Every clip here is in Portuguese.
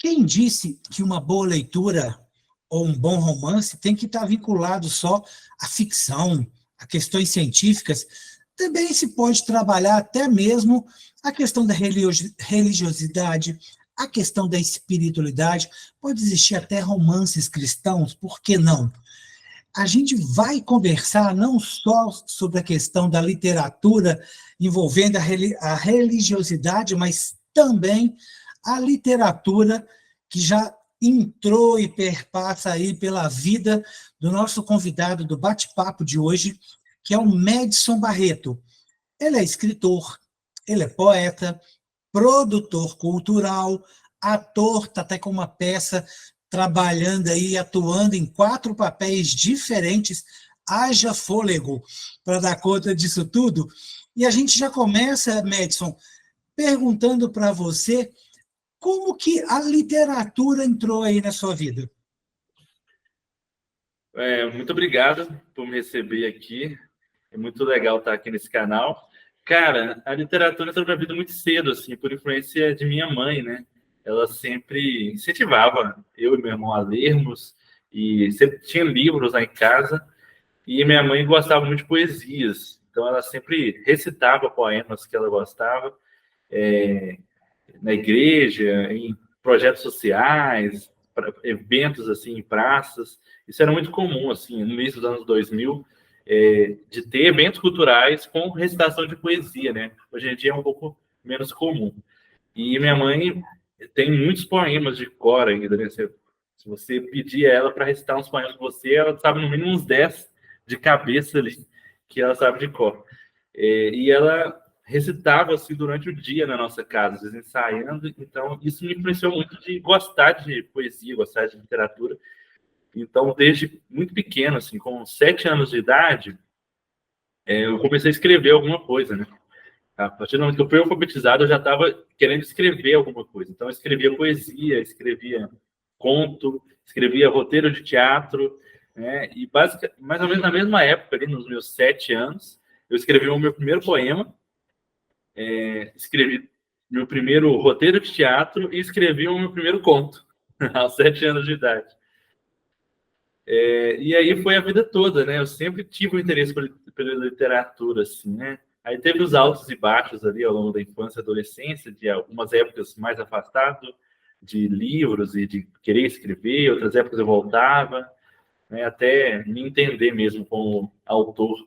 Quem disse que uma boa leitura ou um bom romance tem que estar vinculado só à ficção, a questões científicas? Também se pode trabalhar até mesmo a questão da religiosidade, a questão da espiritualidade. Pode existir até romances cristãos, por que não? A gente vai conversar não só sobre a questão da literatura envolvendo a religiosidade, mas também a literatura que já entrou e perpassa aí pela vida do nosso convidado do bate-papo de hoje, que é o Madison Barreto. Ele é escritor, ele é poeta, produtor cultural, ator, está até com uma peça trabalhando aí, atuando em 4 papéis diferentes. Haja fôlego para dar conta disso tudo. E a gente já começa, Madison, perguntando para você como que a literatura entrou aí na sua vida. Muito obrigado por me receber aqui. É muito legal estar aqui nesse canal. Cara, a literatura entrou na minha vida muito cedo, assim, por influência de minha mãe, né? Ela sempre incentivava eu e meu irmão a lermos, e sempre tinha livros lá em casa, e minha mãe gostava muito de poesias, então ela sempre recitava poemas que ela gostava, na igreja, em projetos sociais, eventos assim, em praças. Isso era muito comum, assim, no início dos anos 2000, de ter eventos culturais com recitação de poesia, né? Hoje em dia é um pouco menos comum. E minha mãe tem muitos poemas de cor ainda, né? Se você pedir a ela para recitar uns poemas com você, ela sabe no mínimo uns 10 de cabeça ali, que ela sabe de cor. E ela recitava assim durante o dia na nossa casa, às vezes ensaiando. Então, isso me influenciou muito de gostar de poesia, gostar de literatura. Então, desde muito pequeno, assim, com 7 anos de idade, eu comecei a escrever alguma coisa, né? A partir do momento que eu fui alfabetizado, eu já estava querendo escrever alguma coisa. Então, eu escrevia poesia, escrevia conto, escrevia roteiro de teatro, né? E mais ou menos na mesma época, ali, nos meus 7 anos, eu escrevi o meu primeiro poema, escrevi meu primeiro roteiro de teatro e escrevi o meu primeiro conto, aos 7 anos de idade. E aí foi a vida toda, né? Eu sempre tive um interesse pela literatura, assim, né? Aí teve os altos e baixos ali ao longo da infância e adolescência, de algumas épocas mais afastado de livros e de querer escrever, outras épocas eu voltava, né? Até me entender mesmo como autor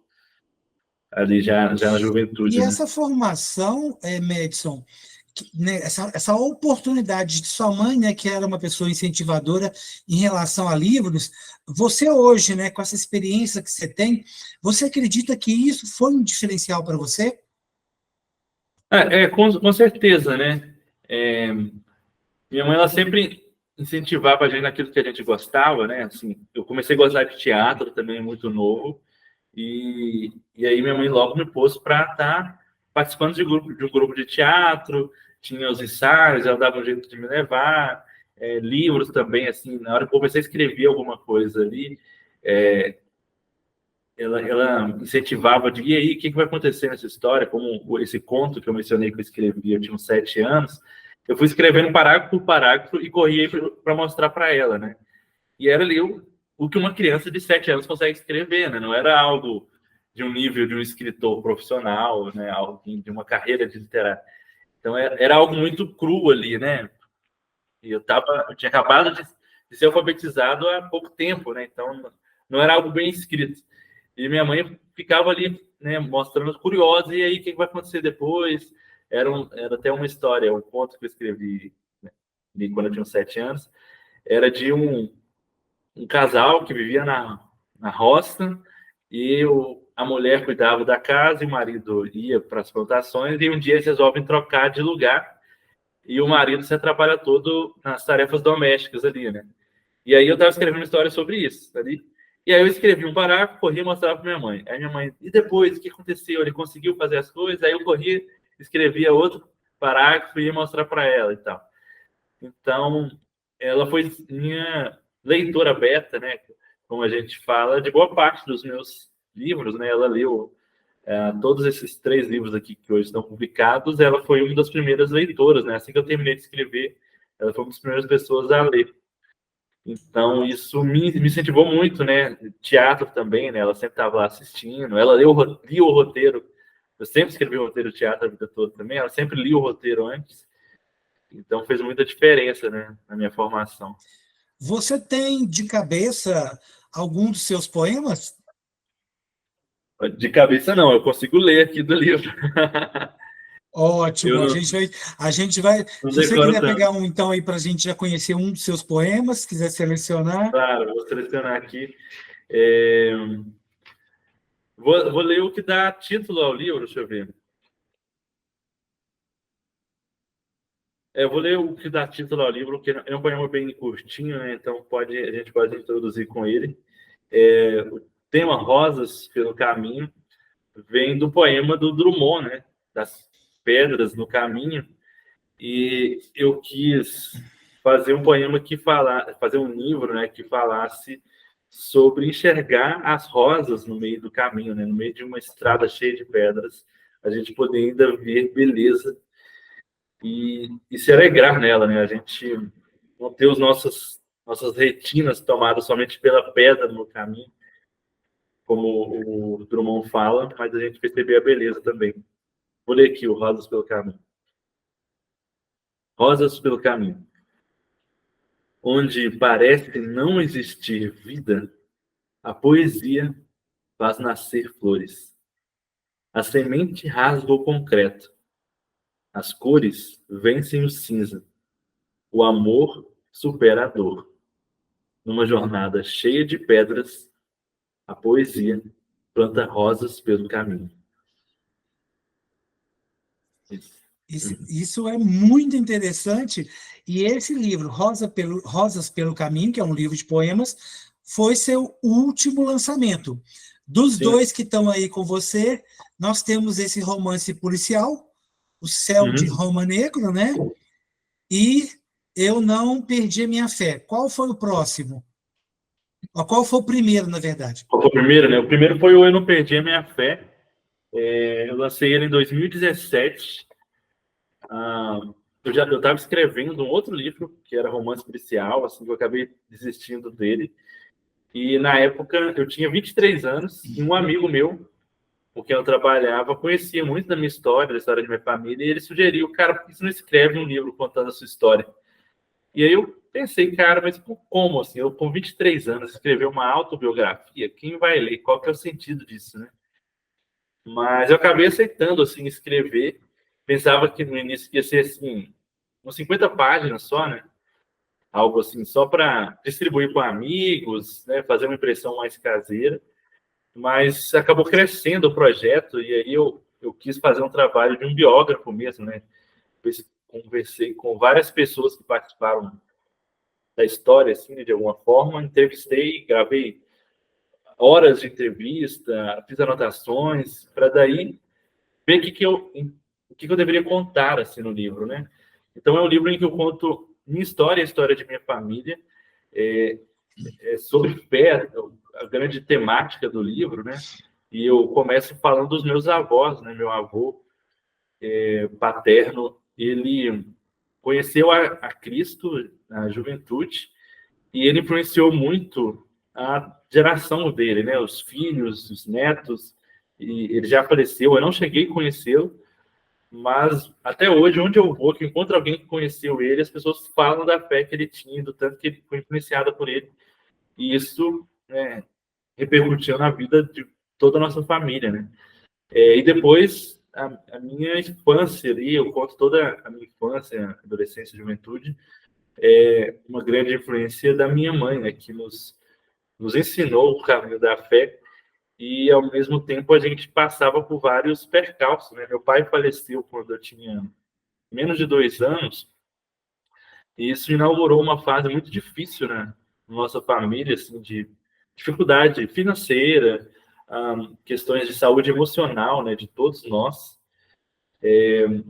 ali já na juventude, E né? essa formação, Madison, né, essa oportunidade de sua mãe, né, que era uma pessoa incentivadora em relação a livros, você hoje, né, com essa experiência que você tem, você acredita que isso foi um diferencial para você? Com certeza, né? Minha mãe, ela sempre incentivava a gente naquilo que a gente gostava, né? Assim, eu comecei a gostar de teatro também muito novo, e aí minha mãe logo me pôs para estar participando de um grupo de teatro, tinha os ensaios, ela dava um jeito de me levar, livros também, assim, na hora que eu comecei a escrever alguma coisa ali, é, ela incentivava de, e aí, o que vai acontecer nessa história? Como esse conto que eu mencionei que eu escrevi, eu tinha uns 7 anos, eu fui escrevendo parágrafo por parágrafo e corria para mostrar para ela, né? E era ali o que uma criança de 7 anos consegue escrever, né? Não era algo de um nível de um escritor profissional, né? Algo de uma carreira de literato. Então, era algo muito cru ali, né? E eu tinha acabado de ser alfabetizado há pouco tempo, né? Então, não era algo bem escrito. E minha mãe ficava ali, né, mostrando curiosa, e aí o que vai acontecer depois? Era até uma história, um conto que eu escrevi, né, quando eu tinha uns 7 anos, era de um casal que vivia na roça, e a mulher cuidava da casa e o marido ia para as plantações, e um dia eles resolvem trocar de lugar, e o marido se atrapalha todo nas tarefas domésticas ali, né? E aí eu estava escrevendo uma história sobre isso ali. E aí eu escrevi um parágrafo, corri e mostrava para minha mãe. Aí minha mãe, e depois, o que aconteceu? Ele conseguiu fazer as coisas? Aí eu corri, escrevia outro parágrafo e ia mostrar para ela e tal. Então, ela foi minha leitora beta, né? Como a gente fala, de boa parte dos meus livros, né? Ela leu todos esses 3 livros aqui que hoje estão publicados. Ela foi uma das primeiras leitoras, né? Assim que eu terminei de escrever, ela foi uma das primeiras pessoas a ler. Então, isso me incentivou muito, né? Teatro também, né? Ela sempre estava lá assistindo. Ela lia o roteiro. Eu sempre escrevi roteiro de teatro a vida toda também. Ela sempre lia o roteiro antes. Então, fez muita diferença, né? Na minha formação. Você tem de cabeça algum dos seus poemas? De cabeça, não. Eu consigo ler aqui do livro. Ótimo, Eu a gente vai. não Se você decoro quiser tanto. pegar um, então, aí para a gente já conhecer um dos seus poemas, quiser selecionar. Claro, vou selecionar aqui. É, vou ler o que dá título ao livro, deixa eu ver. Eu vou ler o que dá título ao livro, que é um poema bem curtinho, né? Então a gente pode introduzir com ele. O tema Rosas pelo Caminho vem do poema do Drummond, né? Das pedras no caminho. E eu quis fazer um poema fazer um livro, né? Que falasse sobre enxergar as rosas no meio do caminho, né? No meio de uma estrada cheia de pedras, a gente poder ainda ver beleza e se alegrar nela, né? A gente não ter nossas retinas tomadas somente pela pedra no caminho, como o Drummond fala, mas a gente perceber a beleza também. Vou ler aqui o Rosas pelo Caminho. Rosas pelo Caminho. Onde parece não existir vida, a poesia faz nascer flores. A semente rasga o concreto. As cores vencem o cinza. O amor supera a dor. Numa jornada cheia de pedras, a poesia planta rosas pelo caminho. Isso é muito interessante. E esse livro, Rosas pelo Caminho, que é um livro de poemas, foi seu último lançamento. Dos Sim. dois que estão aí com você, nós temos esse romance policial, O Céu de Roma Negro, né? E Eu Não Perdi a Minha Fé. Qual foi o próximo? Qual foi o primeiro, na verdade? Qual foi o primeiro, né? O primeiro foi o Eu Não Perdi a Minha Fé. Eu lancei ele em 2017. Eu estava escrevendo um outro livro, que era romance policial, assim, que eu acabei desistindo dele. E, na época, eu tinha 23 anos e um amigo meu, com quem eu trabalhava, conhecia muito da minha história, da história de minha família, e ele sugeriu, cara, por que você não escreve um livro contando a sua história? E aí eu pensei, cara, mas como assim? Eu com 23 anos escrever uma autobiografia, quem vai ler? Qual que é o sentido disso, né? Mas eu acabei aceitando, assim, escrever. Pensava que no início ia ser, assim, umas 50 páginas só, né? Algo assim, só para distribuir com amigos, né? Fazer uma impressão mais caseira. Mas acabou crescendo o projeto e aí eu quis fazer um trabalho de um biógrafo mesmo, né? Conversei com várias pessoas que participaram da história, assim, de alguma forma, entrevistei, gravei horas de entrevista, fiz anotações, para daí ver o que eu deveria contar, assim, no livro, né? Então, é um livro em que eu conto minha história, a história de minha família, sobre fé, a grande temática do livro, né? E eu começo falando dos meus avós, né? Meu avô paterno, ele conheceu a Cristo na juventude e ele influenciou muito a geração dele, né? Os filhos, os netos, e ele já faleceu, eu não cheguei a conhecê-lo, mas até hoje, onde eu vou, que encontro alguém que conheceu ele, as pessoas falam da fé que ele tinha, do tanto que ele foi influenciado por ele. E isso, né, repercutiu na vida de toda a nossa família, né? E depois, a minha infância ali, eu conto toda a minha infância, adolescência e juventude, uma grande influência da minha mãe, né, que nos ensinou o caminho da fé e, ao mesmo tempo, a gente passava por vários percalços, né? Meu pai faleceu quando eu tinha menos de 2 anos e isso inaugurou uma fase muito difícil, né, na nossa família, assim, de dificuldade financeira, questões de saúde emocional, né, de todos nós.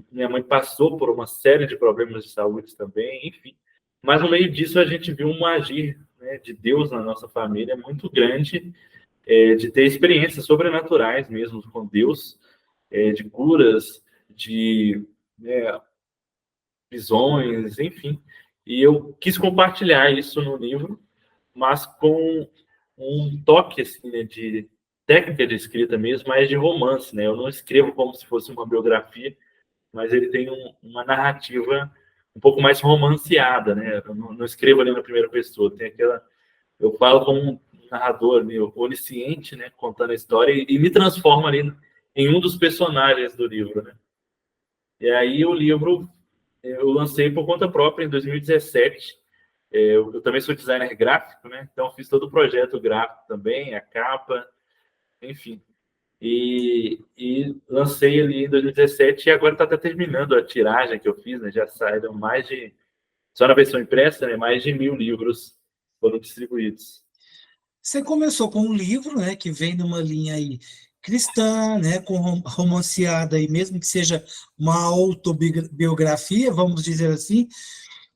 Minha mãe passou por uma série de problemas de saúde também, enfim. Mas no meio disso a gente viu um agir, né, de Deus na nossa família muito grande, de ter experiências sobrenaturais mesmo com Deus, de curas, de visões, enfim. E eu quis compartilhar isso no livro, mas com um toque assim, né, de técnica de escrita mesmo, mas de romance, né? Eu não escrevo como se fosse uma biografia, mas ele tem uma narrativa um pouco mais romanceada, né? Eu não escrevo ali na primeira pessoa, tem aquela, eu falo como um narrador meio onisciente, né, contando a história e me transformo ali em um dos personagens do livro, né? E aí o livro eu lancei por conta própria em 2017. Eu também sou designer gráfico, né? Então fiz todo o projeto gráfico também, a capa, enfim. E lancei ali em 2017 e agora está até terminando a tiragem que eu fiz, né? Já saíram mais de, só na versão impressa, né? Mais de 1.000 livros foram distribuídos. Você começou com um livro, né, que vem numa linha aí cristã, né, com romanceada, e mesmo que seja uma autobiografia, vamos dizer assim,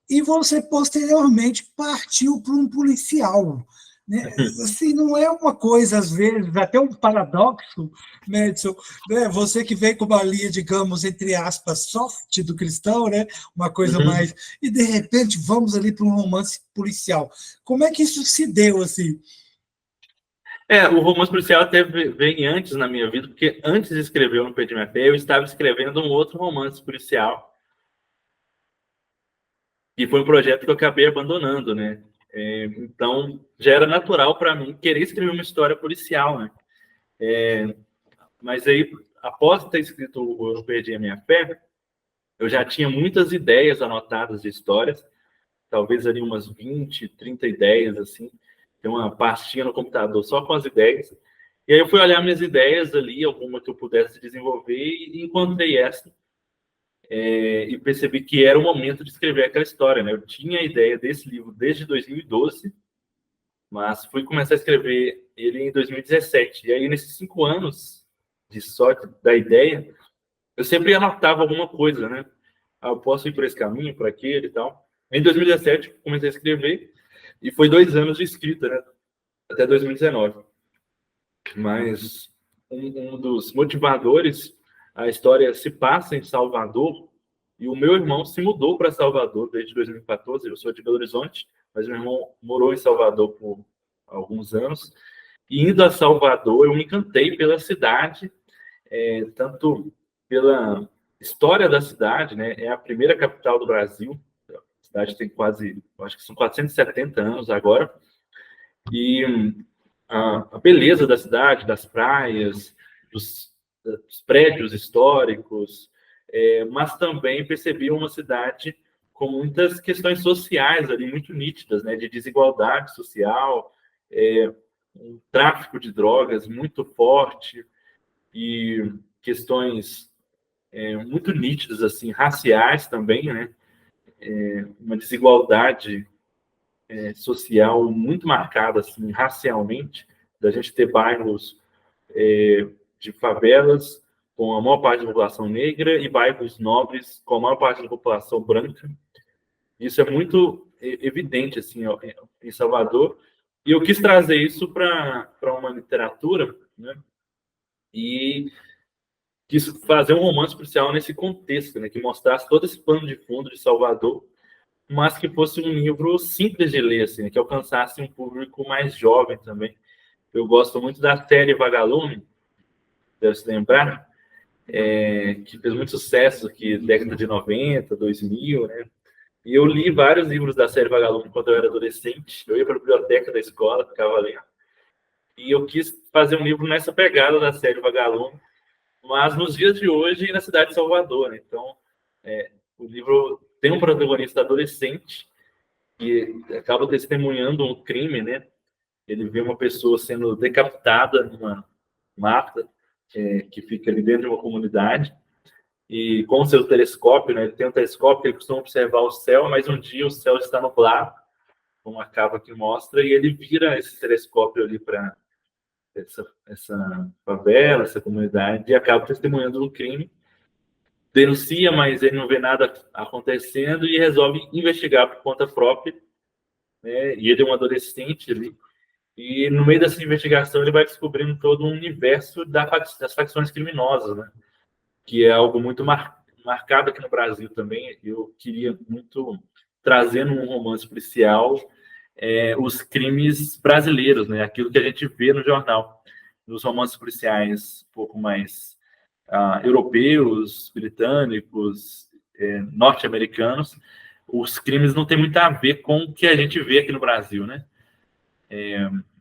e você posteriormente partiu para um policial, né? Assim, não é uma coisa, às vezes, até um paradoxo, Madison, né? Você que vem com uma linha, digamos, entre aspas, soft do cristão, né? Uma coisa Uhum. mais... E, de repente, vamos ali para um romance policial. Como é que isso se deu, assim? O romance policial até vem antes na minha vida, porque antes de escrever o Não Perdi Minha Fé, eu estava escrevendo um outro romance policial, e foi um projeto que eu acabei abandonando, né? Então, já era natural para mim querer escrever uma história policial, né? Mas aí, após ter escrito o Eu Não Perdi a Minha Fé, eu já tinha muitas ideias anotadas de histórias, talvez ali umas 20, 30 ideias, assim. Tem uma pastinha no computador só com as ideias. E aí eu fui olhar minhas ideias ali, alguma que eu pudesse desenvolver, e encontrei essa. E percebi que era o momento de escrever aquela história, né? Eu tinha a ideia desse livro desde 2012, mas fui começar a escrever ele em 2017. E aí, nesses 5 anos de sorte da ideia, eu sempre anotava alguma coisa, né? Eu posso ir por esse caminho, por aquele e tal. Em 2017, comecei a escrever, e foi 2 anos de escrita, né? Até 2019. Mas um dos motivadores, a história se passa em Salvador, e o meu irmão se mudou para Salvador desde 2014. Eu sou de Belo Horizonte, mas meu irmão morou em Salvador por alguns anos. E indo a Salvador, eu me encantei pela cidade, tanto pela história da cidade, né? É a primeira capital do Brasil. A cidade tem quase, acho que são 470 anos agora. E a beleza da cidade, das praias, dos prédios históricos, mas também percebi uma cidade com muitas questões sociais ali muito nítidas, né? De desigualdade social, um tráfico de drogas muito forte e questões muito nítidas, assim, raciais também, né? Uma desigualdade social muito marcada, assim, racialmente, da gente ter bairros de favelas com a maior parte da população negra e bairros nobres com a maior parte da população branca. Isso é muito evidente, assim, em Salvador. E eu quis trazer isso para uma literatura, né? E quis fazer um romance policial nesse contexto, né? Que mostrasse todo esse pano de fundo de Salvador, mas que fosse um livro simples de ler, assim, que alcançasse um público mais jovem também. Eu gosto muito da série Vagalume, deve se lembrar, que fez muito sucesso aqui, década de 90, 2000, né? E eu li vários livros da série Vagalume quando eu era adolescente. Eu ia para a biblioteca da escola, ficava lendo. E eu quis fazer um livro nessa pegada da série Vagalume, mas nos dias de hoje na cidade de Salvador, né? Então, o livro tem um protagonista adolescente que acaba testemunhando um crime, né? Ele vê uma pessoa sendo decapitada numa mata que fica ali dentro de uma comunidade, e com o seu telescópio, né? Ele tem um telescópio, ele costuma observar o céu, mas um dia o céu está nublado, com uma capa que mostra, e ele vira esse telescópio ali para essa favela, essa comunidade, e acaba testemunhando um crime, denuncia, mas ele não vê nada acontecendo e resolve investigar por conta própria, né? E ele é um adolescente ali. E no meio dessa investigação ele vai descobrindo todo um universo das facções criminosas, né? Que é algo muito marcado aqui no Brasil também. Eu queria muito trazendo um romance policial, os crimes brasileiros, né? Aquilo que a gente vê no jornal, nos romances policiais um pouco mais europeus, britânicos, norte-americanos, os crimes não têm muito a ver com o que a gente vê aqui no Brasil, né?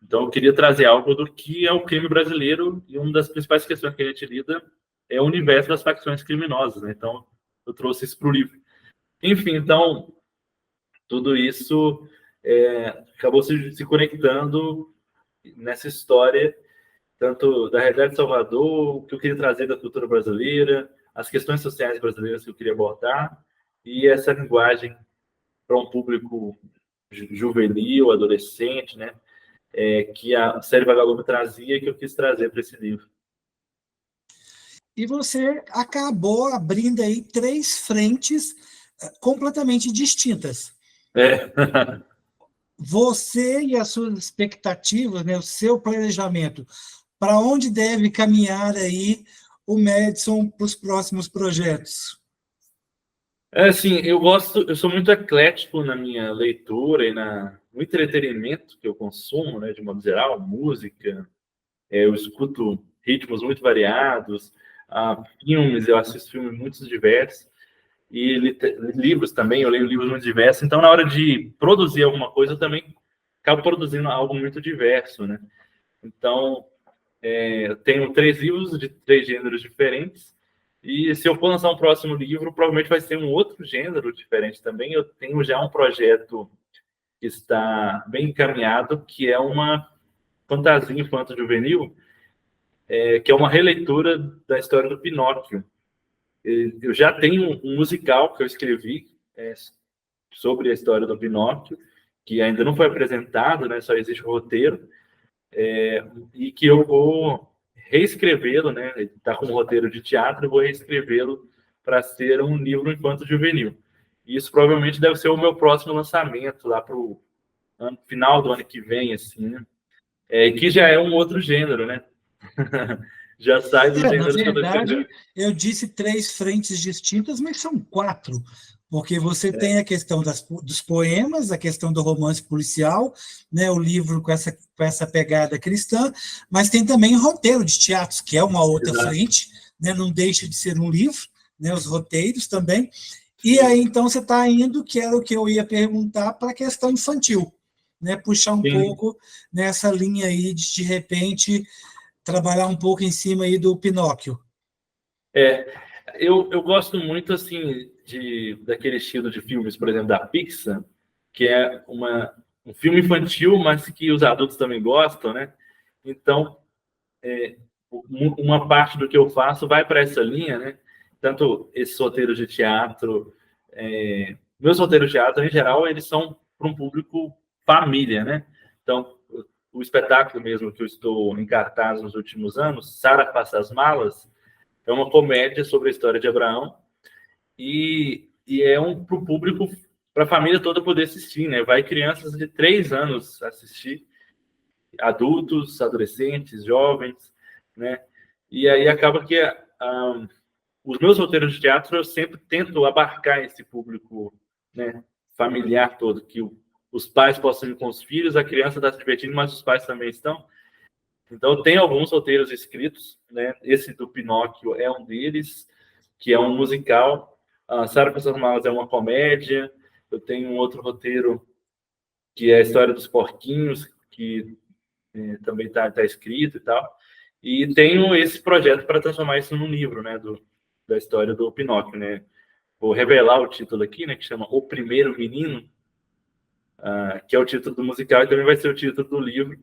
Então, eu queria trazer algo do que é o crime brasileiro, e uma das principais questões que a gente lida é o universo das facções criminosas, né? Então, eu trouxe isso para o livro. Enfim, então, tudo isso acabou se conectando nessa história, tanto da realidade de Salvador, o que eu queria trazer da cultura brasileira, as questões sociais brasileiras que eu queria abordar, e essa linguagem para um público juvenil, adolescente, né? Que a série Vagalume trazia e que eu quis trazer para esse livro. E você acabou abrindo aí 3 frentes completamente distintas. Você e as suas expectativas, né, o seu planejamento, para onde deve caminhar aí o Madison para os próximos projetos? Assim, eu sou muito eclético na minha leitura e no entretenimento que eu consumo, né, de modo geral, música, eu escuto ritmos muito variados, filmes, eu assisto filmes muito diversos, e livros também, eu leio livros muito diversos, então na hora de produzir alguma coisa eu também acabo produzindo algo muito diverso, né? Então, eu tenho 3 livros de 3 gêneros diferentes, e se eu for lançar um próximo livro, provavelmente vai ser um outro gênero diferente também. Eu tenho já um projeto que está bem encaminhado, que é uma fantasia infanto-juvenil, que é uma releitura da história do Pinóquio. Eu já tenho um musical que eu escrevi sobre a história do Pinóquio, que ainda não foi apresentado, né, só existe o roteiro, e que eu vou reescrevê-lo, né? Está com um roteiro de teatro, eu vou reescrevê-lo para ser um livro infanto-juvenil. Isso provavelmente deve ser o meu próximo lançamento, lá para o final do ano que vem, assim, né? Que já é um outro gênero, né? Já sai do Na gênero que eu estou verdade, escrevendo. eu disse 3 frentes distintas, mas são 4, porque você tem a questão dos poemas, a questão do romance policial, né, o livro com essa pegada cristã, mas tem também o roteiro de teatros, que é uma outra Exato. frente, né, não deixa de ser um livro, né, os roteiros também. E aí, então, você está indo, que era o que eu ia perguntar, para a questão infantil, né, puxar um pouco nessa linha aí de repente, trabalhar um pouco em cima aí do Pinóquio. Eu gosto muito, assim, daquele estilo de filmes, por exemplo, da Pixar, que é um filme infantil, mas que os adultos também gostam, né? Então, uma parte do que eu faço vai para essa linha, né? Tanto esses roteiros de teatro, meus roteiros de teatro, em geral, eles são para um público família, né? Então, o espetáculo mesmo que eu estou em cartaz nos últimos anos, Sara Faça as Malas, é uma comédia sobre a história de Abraão e é para o público, para a família toda poder assistir, né? Vai crianças de 3 anos assistir, adultos, adolescentes, jovens, né? E aí acaba que os meus roteiros de teatro eu sempre tento abarcar esse público, né, familiar todo, que os pais possam ir com os filhos, a criança está se divertindo, mas os pais também estão. Então, eu tenho alguns roteiros escritos, né? Esse do Pinóquio é um deles, que é um musical. Sara Pessoas Malas é uma comédia. Eu tenho um outro roteiro que é a história dos porquinhos, que também está escrito e tal. E tenho esse projeto para transformar isso num livro, né? Da história do Pinóquio, né? Vou revelar o título aqui, né? Que chama O Primeiro Menino, que é o título do musical e também vai ser o título do livro.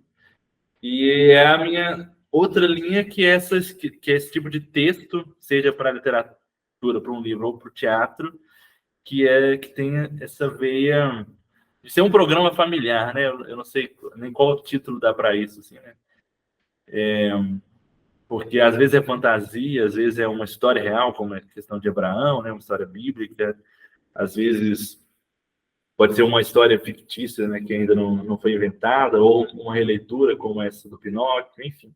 E é a minha outra linha que é esse tipo de texto, seja para literatura, para um livro ou para o teatro, que tem essa veia de ser um programa familiar, né? Eu não sei nem qual título dá para isso, assim, né? Porque às vezes é fantasia, às vezes é uma história real, como a questão de Abraão, né? Uma história bíblica, às vezes pode ser uma história fictícia, né? Que ainda não foi inventada, ou uma releitura como essa do Pinóquio, enfim.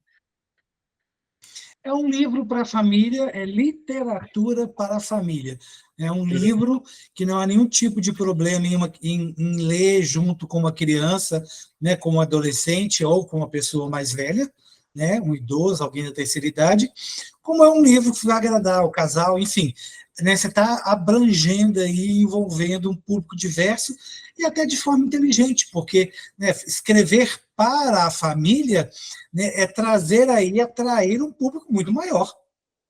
É um livro para a família, é literatura para a família. É um livro que não há nenhum tipo de problema em ler junto com uma criança, né, com um adolescente ou com uma pessoa mais velha, né, um idoso, alguém da terceira idade, como é um livro que vai agradar o casal, enfim. Né, você está abrangendo aí, envolvendo um público diverso e até de forma inteligente, porque, né, escrever para a família, né, é trazer aí, atrair um público muito maior.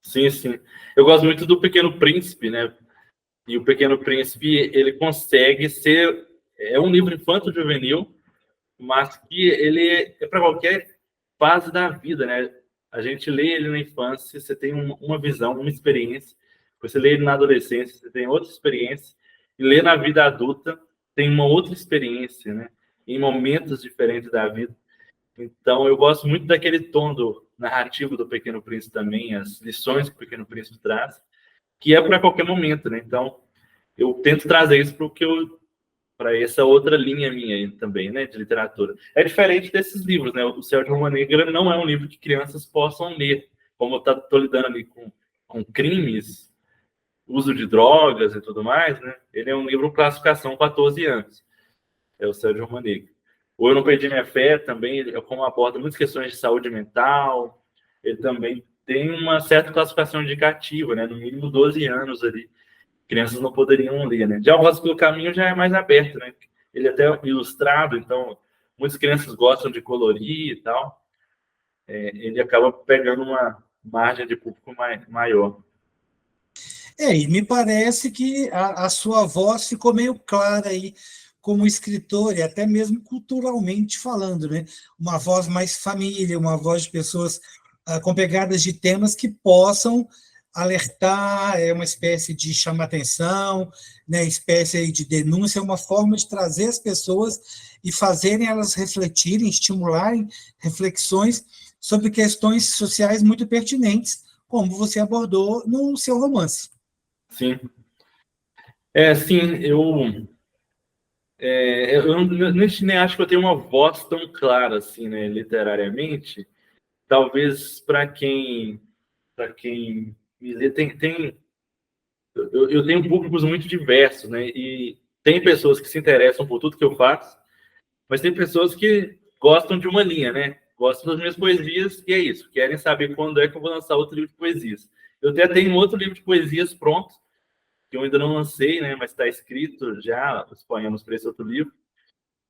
Sim, sim. Eu gosto muito do Pequeno Príncipe, né? E o Pequeno Príncipe, ele consegue ser... É um livro infanto-juvenil, mas que ele é para qualquer fase da vida, né? A gente lê ele na infância, você tem uma visão, uma experiência. Você lê ele na adolescência, você tem outra experiência. E lê na vida adulta, tem uma outra experiência, né? Em momentos diferentes da vida. Então, eu gosto muito daquele tom do narrativo do Pequeno Príncipe também, as lições que o Pequeno Príncipe traz, que é para qualquer momento, né? Então, eu tento trazer isso para essa outra linha minha aí também, né, de literatura. É diferente desses livros, né? O Céu de Roma Negra não é um livro que crianças possam ler, como eu estou lidando ali com crimes, uso de drogas e tudo mais, né? Ele é um livro classificação 14 anos, é o Céu de Roma Negra. O Eu Não Perdi Minha Fé também, como aborda muitas questões de saúde mental, ele também tem uma certa classificação indicativa, né? No mínimo 12 anos ali. Crianças não poderiam ler, né? Já o Rosa pelo Caminho já é mais aberto, né? Ele é até ilustrado, então muitas crianças gostam de colorir e tal. Ele acaba pegando uma margem de público maior. E me parece que a sua voz ficou meio clara aí como escritor e até mesmo culturalmente falando, né? Uma voz mais família, uma voz de pessoas com pegadas de temas que possam alertar, é uma espécie de chamar atenção, né? Espécie aí de denúncia, é uma forma de trazer as pessoas e fazerem elas refletirem, estimularem reflexões sobre questões sociais muito pertinentes, como você abordou no seu romance. Sim. Sim, eu nem acho que eu tenho uma voz tão clara assim, né, literariamente. Talvez para quem me lê, eu tenho públicos muito diversos, né? E tem pessoas que se interessam por tudo que eu faço, mas tem pessoas que gostam de uma linha, né? Gostam das minhas poesias e é isso. Querem saber quando é que eu vou lançar outro livro de poesias. Eu até tenho outro livro de poesias pronto, que eu ainda não lancei, né? Mas está escrito já, os poemas para esse outro livro,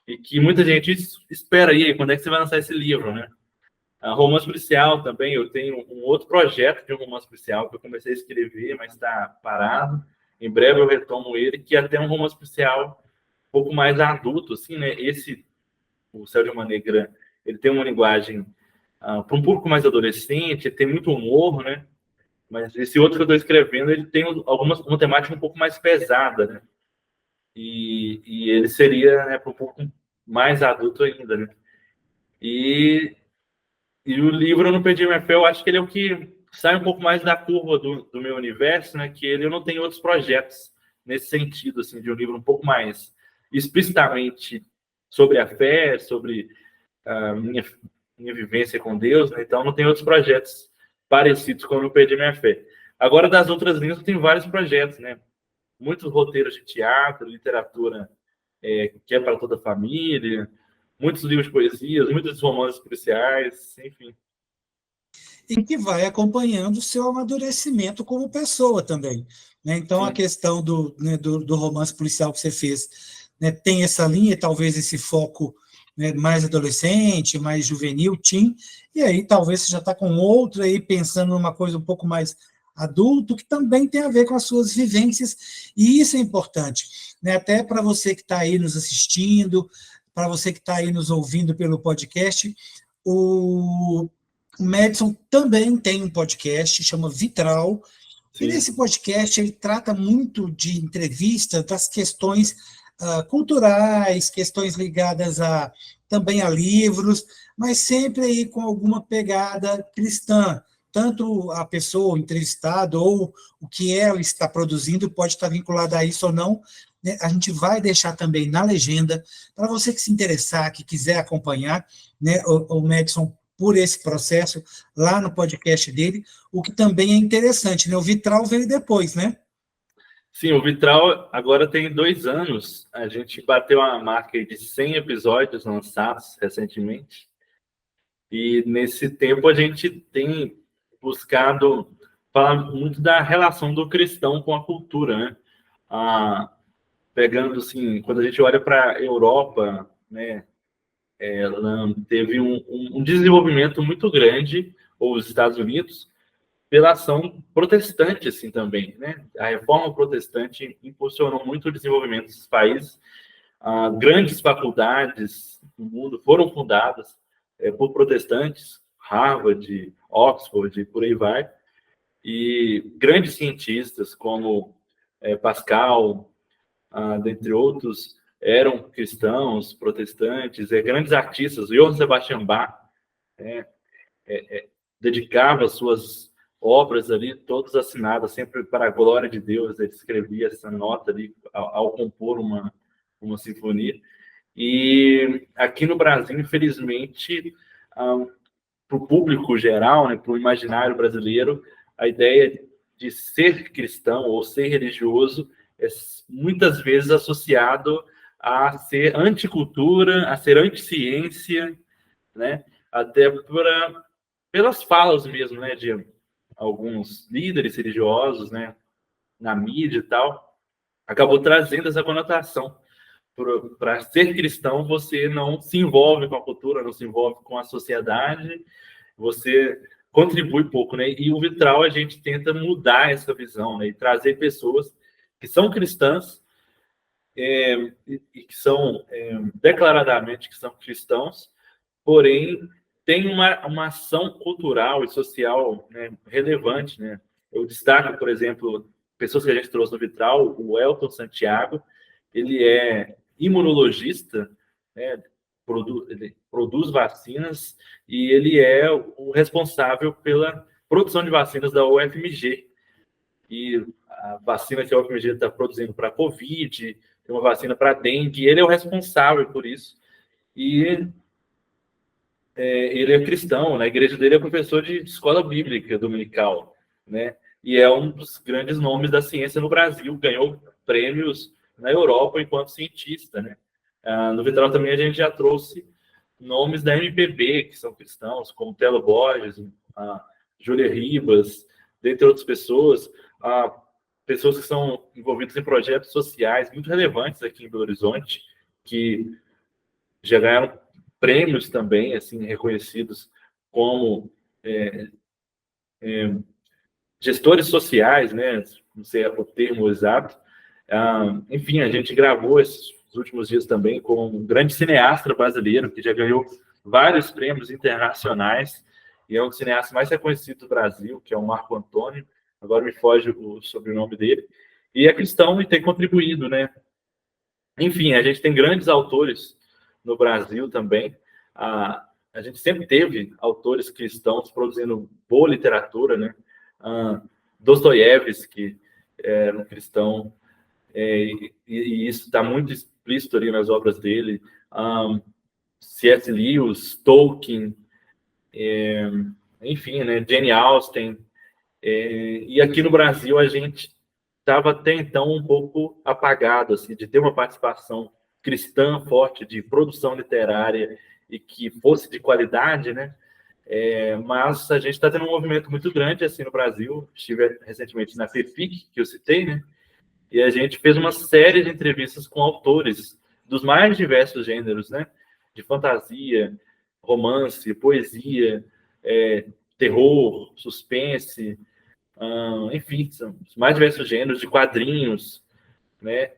e que muita gente espera aí, quando é que você vai lançar esse livro, né? A romance policial também, eu tenho um outro projeto de um romance policial que eu comecei a escrever, mas está parado. Em breve eu retomo ele, que é até um romance policial um pouco mais adulto, assim, né? O Céu de uma Negra, ele tem uma linguagem para um público mais adolescente, tem muito humor, né? Mas esse outro que eu estou escrevendo, ele tem uma temática um pouco mais pesada, né? E ele seria, né, para um público mais adulto ainda, né? E o livro Eu Não Perdi Minha Fé, eu acho que ele é o que sai um pouco mais da curva do meu universo, né? Que eu não tenho outros projetos nesse sentido, assim, de um livro um pouco mais explicitamente sobre a fé, sobre a minha vivência com Deus, né? Então, não tem outros projetos parecidos com Eu Não Perdi Minha Fé. Agora, das outras linhas, eu tenho vários projetos, né? Muitos roteiros de teatro, literatura que é para toda a família, muitos livros de poesias, muitos romances policiais, enfim. E que vai acompanhando o seu amadurecimento como pessoa também, né? Então, a Sim. questão do romance policial que você fez, né, tem essa linha, talvez esse foco, né, mais adolescente, mais juvenil, teen, e aí talvez você já está com outro aí, pensando numa coisa um pouco mais adulto, que também tem a ver com as suas vivências, e isso é importante, né? Até para você que está aí nos assistindo, para você que está aí nos ouvindo pelo podcast, o Madison também tem um podcast, chama Vitral, e Sim. nesse podcast ele trata muito de entrevista das questões culturais, questões ligadas também a livros, mas sempre aí com alguma pegada cristã. Tanto a pessoa, o entrevistado, ou o que ela está produzindo pode estar vinculado a isso ou não, né? A gente vai deixar também na legenda, para você que se interessar, que quiser acompanhar, né, o Madison por esse processo lá no podcast dele, o que também é interessante, né? O Vitral veio depois, né? Sim, o Vitral agora tem 2 anos. A gente bateu a marca aí de 100 episódios lançados recentemente. E nesse tempo a gente tem buscado falar muito da relação do cristão com a cultura, né? Pegando assim, quando a gente olha para a Europa, né? Ela teve um desenvolvimento muito grande, ou os Estados Unidos, pela ação protestante, assim, também, né? A reforma protestante impulsionou muito o desenvolvimento desses países. Grandes faculdades no mundo foram fundadas por protestantes, Harvard, Oxford, por aí vai. E grandes cientistas como Pascal, dentre outros, eram cristãos, protestantes. Grandes artistas, Johann Sebastian Bach, dedicava suas obras ali, todas assinadas, sempre para a glória de Deus. Ele escrevia essa nota ali ao compor uma sinfonia. E aqui no Brasil, infelizmente, para o público geral, né, para o imaginário brasileiro, a ideia de ser cristão ou ser religioso é muitas vezes associado a ser anticultura, a ser anticiência, né, até pelas falas mesmo, né, de alguns líderes religiosos, né, na mídia e tal, acabou trazendo essa conotação. Para ser cristão, você não se envolve com a cultura, não se envolve com a sociedade, você contribui pouco, né? E o Vitral, a gente tenta mudar essa visão, né? E trazer pessoas que são cristãs e que são declaradamente que são cristãos, porém tem uma ação cultural e social, né, relevante, né? Eu destaco, por exemplo, pessoas que a gente trouxe no Vitral, o Elton Santiago, ele é imunologista, né? Ele produz vacinas e ele é o responsável pela produção de vacinas da UFMG. E a vacina que a UFMG está produzindo para a Covid, tem uma vacina para a dengue, ele é o responsável por isso. E ele é cristão, na igreja dele é professor de escola bíblica dominical, né? E é um dos grandes nomes da ciência no Brasil, ganhou prêmios na Europa enquanto cientista, né? No Vitral também a gente já trouxe nomes da MPB, que são cristãos, como Telo Borges, Júlia Ribas, dentre outras pessoas, pessoas que são envolvidas em projetos sociais muito relevantes aqui em Belo Horizonte, que já ganharam prêmios também, assim, reconhecidos como gestores sociais, né? Não sei o termo exato. Enfim, a gente gravou esses últimos dias também com um grande cineasta brasileiro que já ganhou vários prêmios internacionais e é um dos cineastas mais reconhecidos do Brasil, que é o Marco Antônio. Agora me foge o sobrenome dele. E é cristão e tem contribuído, né? Enfim, a gente tem grandes autores no Brasil também. A gente sempre teve autores cristãos produzindo boa literatura, né? Dostoiévski era um cristão, e isso está muito explícito ali nas obras dele. C.S. Lewis, Tolkien, enfim, né? Jane Austen. E aqui no Brasil a gente estava até então um pouco apagado, assim, de ter uma participação cristã forte, de produção literária e que fosse de qualidade, né? Mas a gente está tendo um movimento muito grande assim no Brasil. Estive recentemente na FEFIC, que eu citei, né? E a gente fez uma série de entrevistas com autores dos mais diversos gêneros, né? De fantasia, romance, poesia, terror, suspense, enfim, são os mais diversos gêneros de quadrinhos, né?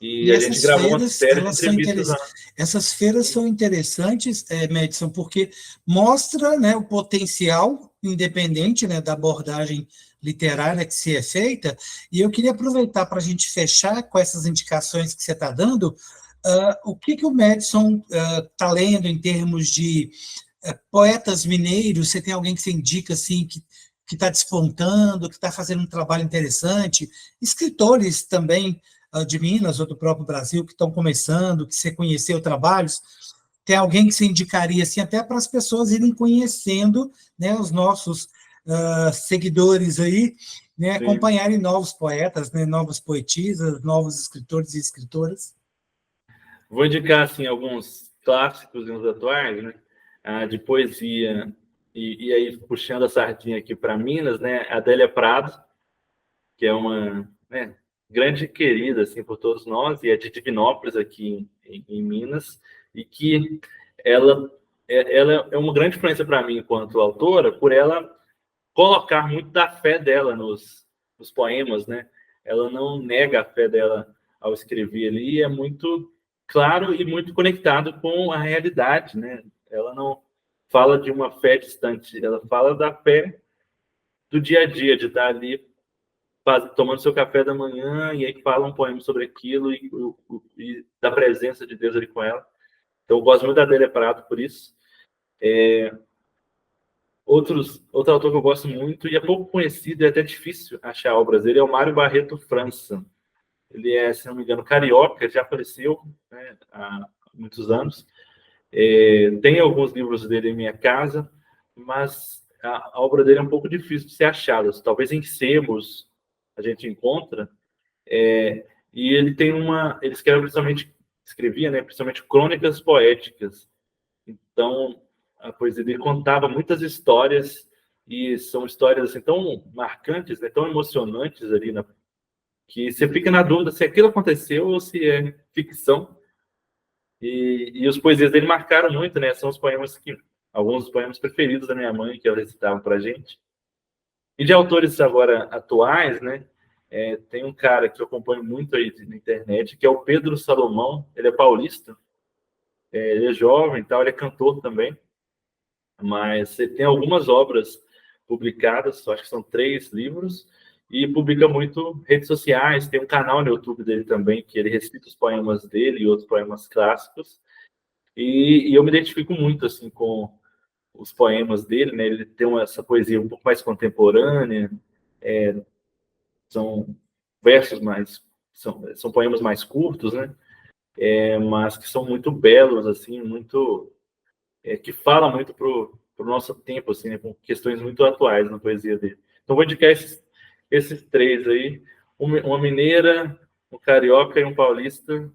E a gente gravou uma série de entrevistas. Essas feiras são interessantes, Madison, porque mostra, né, o potencial independente, né, da abordagem literária que se é feita, e eu queria aproveitar para a gente fechar com essas indicações que você está dando, o que o Madison está lendo em termos de poetas mineiros. Você tem alguém que você indica assim, que está despontando, que está fazendo um trabalho interessante, escritores também de Minas ou do próprio Brasil que estão começando, que você conheceu trabalhos. Tem alguém que você indicaria, assim, até para as pessoas irem conhecendo, né, os nossos seguidores aí, né, Sim. acompanharem novos poetas, né, novas poetisas, novos escritores e escritoras? Vou indicar assim, alguns clássicos e uns atuais, né? De poesia, e aí puxando a sardinha aqui para Minas, né? Adélia Prado, que é uma, né, grande querida assim, por todos nós, e é de Divinópolis, aqui em Minas, e que ela, ela é uma grande influência para mim enquanto autora, por ela colocar muito da fé dela nos poemas, né? Ela não nega a fé dela ao escrever ali, é muito claro e muito conectado com a realidade, né? Ela não fala de uma fé distante, ela fala da fé do dia a dia, de estar ali tomando seu café da manhã e aí fala um poema sobre aquilo e da presença de Deus ali com ela. Então, eu gosto muito da Adélia Prado por isso. Outro autor que eu gosto muito, e é pouco conhecido, é até difícil achar obras dele, é o Mário Barreto França. Ele é, se não me engano, carioca, já faleceu, né, há muitos anos. Tem alguns livros dele em minha casa, mas a obra dele é um pouco difícil de ser achada. Talvez em sebos a gente encontra. E ele tem ele escrevia, né, principalmente crônicas poéticas. Então, a poesia dele contava muitas histórias, e são histórias assim, tão marcantes, né, tão emocionantes ali, que você fica na dúvida se aquilo aconteceu ou se é ficção. E os poesias dele marcaram muito, né? São alguns dos poemas preferidos da minha mãe, que ela recitava para a gente. E de autores agora atuais, né? Tem um cara que eu acompanho muito aí na internet, que é o Pedro Salomão. Ele é paulista, ele é jovem e tal, ele é cantor também. Mas ele tem algumas obras publicadas, acho que são 3 livros, e publica muito redes sociais. Tem um canal no YouTube dele também, que ele recita os poemas dele e outros poemas clássicos. E eu me identifico muito assim com os poemas dele, né? Ele tem essa poesia um pouco mais contemporânea, são versos mais, são poemas mais curtos, né? Mas que são muito belos, assim, muito que fala muito pro nosso tempo, assim, né, com questões muito atuais na poesia dele. Então, vou indicar esses 3 aí: uma mineira, um carioca e um paulista.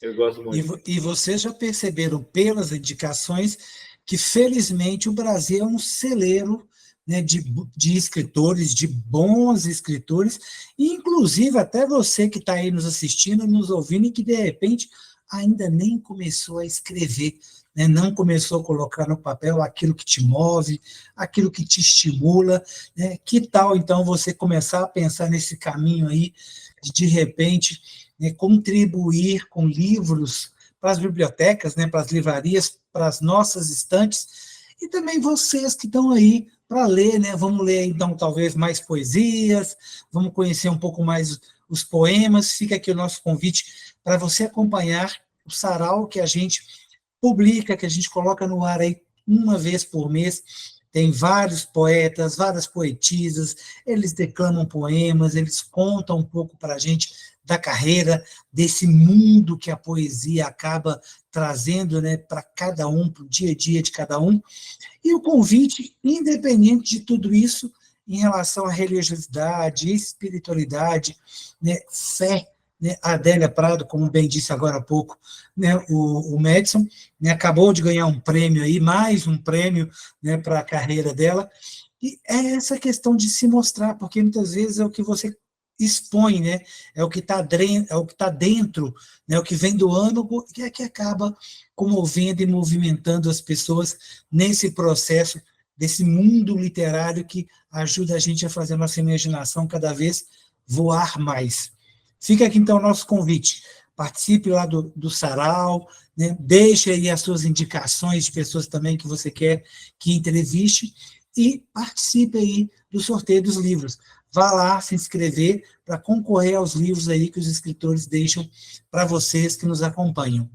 Eu gosto muito. E vocês já perceberam pelas indicações que, felizmente, o Brasil é um celeiro, né, de escritores, de bons escritores, e inclusive até você que está aí nos assistindo, nos ouvindo, e que, de repente, ainda nem começou a escrever, né, não começou a colocar no papel aquilo que te move, aquilo que te estimula, né? Que tal, então, você começar a pensar nesse caminho aí, de repente, né, contribuir com livros para as bibliotecas, né, para as livrarias, para as nossas estantes, e também vocês que estão aí para ler, né? Vamos ler, então, talvez mais poesias, vamos conhecer um pouco mais os poemas. Fica aqui o nosso convite para você acompanhar o sarau que a gente publica, que a gente coloca no ar aí uma vez por mês. Tem vários poetas, várias poetisas, eles declamam poemas, eles contam um pouco para a gente da carreira, desse mundo que a poesia acaba trazendo, né, para cada um, para o dia a dia de cada um. E o convite, independente de tudo isso, em relação à religiosidade, espiritualidade, né, fé, né, a Adélia Prado, como bem disse agora há pouco, né, o Madison, né, acabou de ganhar um prêmio aí, mais um prêmio, né, para a carreira dela, e é essa questão de se mostrar, porque muitas vezes é o que você expõe, né, é o que está dentro, né, o que vem do âmago, que é que acaba comovendo e movimentando as pessoas nesse processo desse mundo literário que ajuda a gente a fazer a nossa imaginação cada vez voar mais. Fica aqui, então, o nosso convite. Participe lá do sarau, né? Deixe aí as suas indicações de pessoas também que você quer que entreviste e participe aí do sorteio dos livros. Vá lá se inscrever para concorrer aos livros aí que os escritores deixam para vocês que nos acompanham.